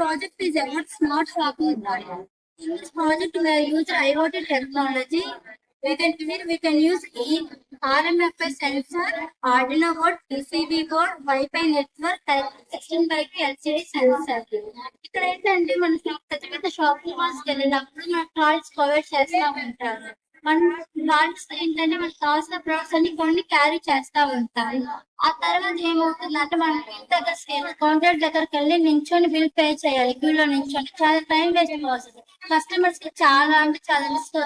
project is about smart shopping. In this project, we use IoT technology. We can use RMFI sensor, Arduino board, PCB board, Wi-Fi network, 16x LCD sensor. ఇక్కడ ఏంటంటే మన పెద్ద పెద్ద shopping మాల్స్కి వెళ్ళినప్పుడు మన cards provide చేస్తూ ఉంటారు. మన కార్డ్స్ ఏంటంటే మనకు కావాల్సిన ప్రొడక్ట్స్ అన్ని కొన్ని క్యారీ చేస్తూ ఉంటారు. ఆ తర్వాత ఏమవుతుందంటే మనం బిల్ దగ్గర కౌంటర్ దగ్గరికి వెళ్ళి నించొని బిల్ పే చేయాలి. క్యూలో నించొని చాలా టైం వేస్ట్ ప్రాసెస్. కస్టమర్స్ కి చాలా అంటే చాలా రిస్క్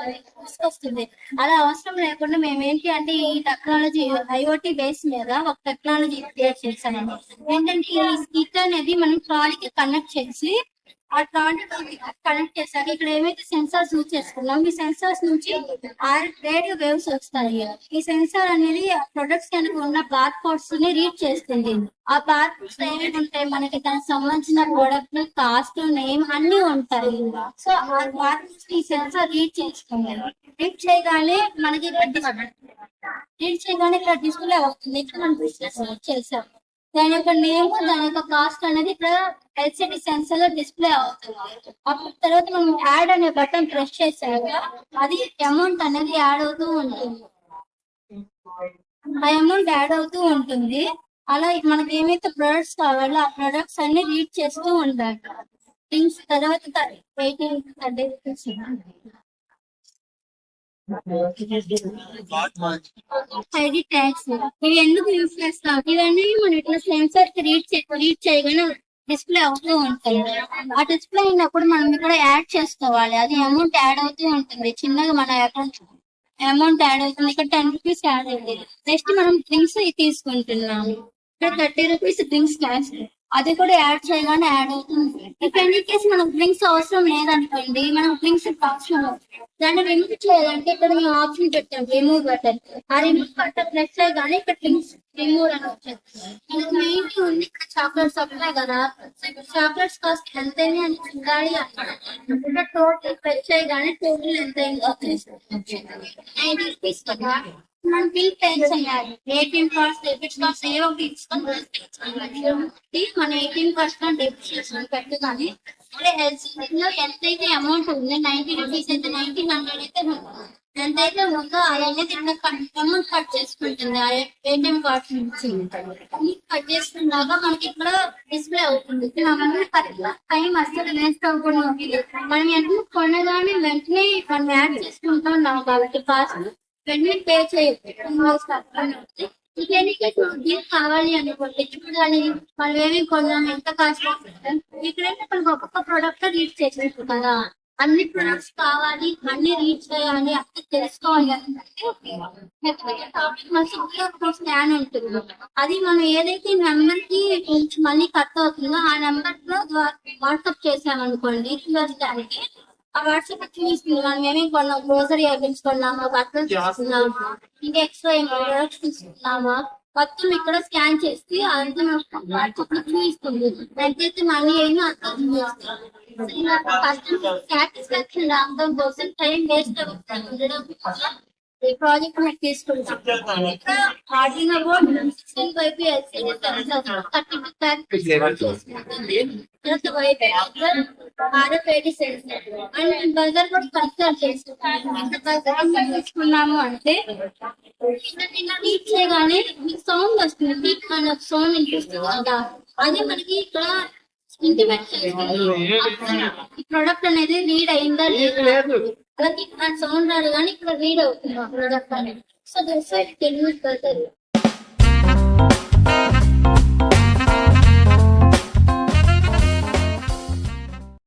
వస్తుంది. అలా అవసరం లేకుండా మేము ఏంటి అంటే ఈ టెక్నాలజీ ఐఓటీ బేస్ మీద ఒక టెక్నాలజీ క్రియేట్ చేశాము. ఏంటంటే ఈ స్పీకర్ అనేది మనం ట్రాలీకి కనెక్ట్ చేసి ఆ ట్రాలీ కనెక్ట్ చేశాక ఇక్కడ ఏమైతే సెన్సార్స్ యూజ్ చేసుకున్నాం ఈ సెన్సార్స్ నుంచి రేడియో వేవ్స్ వస్తాయి. ఈ సెన్సార్ అనేది ప్రొడక్ట్స్ కనుక ఉన్న బార్ కోడ్స్ ని రీడ్ చేస్తుంది. ఆ బార్ కోడ్స్ ఏమేమి ఉంటాయి మనకి దానికి సంబంధించిన ప్రొడక్ట్ కాస్ట్ నేమ్ అన్ని ఉంటాయి. సో ఆ బార్ కోడ్స్ ఈ సెన్సార్ రీడ్ చేసుకుంది. రీడ్ చేయగానే మనకి ఇక్కడ డిస్ప్లే అవుతుంది. ఇక్కడ మనం బిజినెస్ చేసాం. దాని యొక్క నేమ్ దాని యొక్క కాస్ట్ అనేది ఇక్కడ ఎల్సిడి సెన్సర్ లో డిస్ప్లే అవుతుంది. అప్పుడు తర్వాత మనం యాడ్ అనే బటన్ ప్రెస్ చేశాక అది అమౌంట్ అనేది యాడ్ అవుతూ ఉంటుంది. ఆ అమౌంట్ యాడ్ అవుతూ ఉంటుంది. అలా మనకి ఏమైతే ప్రొడక్ట్స్ కావాలో ఆ ప్రొడక్ట్స్ అన్ని రీడ్ చేస్తూ ఉంటాయి. థింగ్స్ తర్వాత 18 ఐడి ట్యాగ్స్ ఇవి ఎందుకు యూజ్ చేస్తాం? ఇవన్నీ మనం ఇట్లా సెన్సర్ కి రీడ్ చేయగానే డిస్ప్లే అవుతూ ఉంటాయి. ఆ డిస్ప్లే అయినప్పుడు మనం ఇక్కడ యాడ్ చేసుకోవాలి. అది అమౌంట్ యాడ్ అవుతూ ఉంటుంది. చిన్నగా మన అకౌంట్ అమౌంట్ యాడ్ అవుతుంది. ఇక్కడ 10 రూపీస్ యాడ్ అయింది. నెక్స్ట్ మనం డ్రింక్స్ తీసుకుంటున్నాము. ఇక్కడ 30 రూపీస్ డ్రింక్స్ క్యాష్ అది కూడా యాడ్ చేయగానే యాడ్ అవుతుంది. ఇప్పుడు ఎన్ని కేసు మనకు డ్రింక్స్ అవసరం లేదనుకోండి, మనం డ్రింక్స్ అవసరం దాన్ని రిమూవ్ చేయాలంటే ఇక్కడ మేము ఆప్షన్ పెట్టాం రిమూవ్ బటన్. ఆ రిమూవ్ బటన్ ప్రెస్ చేయగానే ఇక్కడ డ్రింక్స్ రిమూవ్ అని వచ్చేది. మనకు మెయిన్ ఉంది ఇక్కడ చాక్లెట్స్ వస్తున్నాయి కదా. సో ఇప్పుడు చాక్లెట్స్ కాస్ట్ ఎంత అని చూడాలి అంటే టోటల్ ప్రెస్ చేయగానే టోటల్ ఎంత అయింది 90 రూపీస్ కదా. మనం బిల్ పే చేయాలి. ఏటీఎం కార్డ్స్ డెబిట్ కార్డ్స్ ఏవో తీసుకొని మన ఏటీఎం కార్డ్స్ లో డెబిట్ చేసుకొని పెట్టగానే అంటే ఎల్సీడీలో ఎంతైతే అమౌంట్ ఉంది 90 రూపీస్ అయితే 1900 అయితే ఎంతైతే ఉందో అనేది అమౌంట్ కట్ చేసుకుంటుంది ఆ ఏటీఎం కార్డ్స్ నుంచి. కట్ చేసుకున్నాక మనకి ఇక్కడ డిస్ప్లే అవుతుంది. టైం అసలు వేస్ట్ అవ్వకుండా మనం ఎంత కొనగానే వెంటనే మనం యాడ్ చేసుకుంటున్నాం కాబట్టి కాస్ట్ వెంటనే పే చేయొచ్చు. కావాలి అనుకోండి చూడాలి మనం ఏమి కొన్నాం ఎంత కాస్ట్ ఇక్కడైతే మనకు ఒక్కొక్క ప్రోడక్ట్ రీడ్ చేసేది కదా. అన్ని ప్రొడక్ట్స్ కావాలి అన్ని రీడ్ చేయాలి అన్ని తెలుసుకోవాలి స్కాన్ ఉంటుంది. అది మనం ఏదైతే నెంబర్ కి మనీ కట్ అవుతుందో ఆ నెంబర్ లో వాట్సాప్ చేసామనుకోండి స్కాన్ కి ఆ వాట్సాప్ చూపిస్తుంది మనం ఏమేమి కొన్నాం. గ్రోసరీ ఐటమ్స్ కొన్నామా, బట్టలు తీసుకున్నామా, ఇంకా ఎక్స్ట్రా ప్రొడక్ట్స్ తీసుకున్నామా మొత్తం ఇక్కడ స్కాన్ చేసి అంతా వాట్సాప్ లో చూపిస్తుంది. ఎంతైతే మనీ అయినా అంత చూపిస్తుంది. కస్టమర్ సాటిస్ఫాక్షన్ రావడం కోసం టైం వేస్ట్ ఉండడం ఈ ప్రాజెక్ట్ మీకు తీసుకుంటాం. Arduino board 16x LCD sensor 32 wifi RFID sensor and buzzer కూడా కన్సిడర్ చేసుకున్నాము. తీసుకున్నాము అంటే రీడ్ చేయగానే మీకు సౌండ్ వస్తుంది. మనకు సౌండ్ వినిపిస్తుంది కదా అది మనకి ఇక్కడ ఇంటిమేట్ చేస్తుంది. ప్రొడక్ట్ అనేది రీడ్ అయిందా లేదా అలాగే సౌండ్ రాదు కానీ ఇక్కడ రీడ్ అవుతుంది ప్రొడక్ట్ అనేది. So that's why can use buzzer.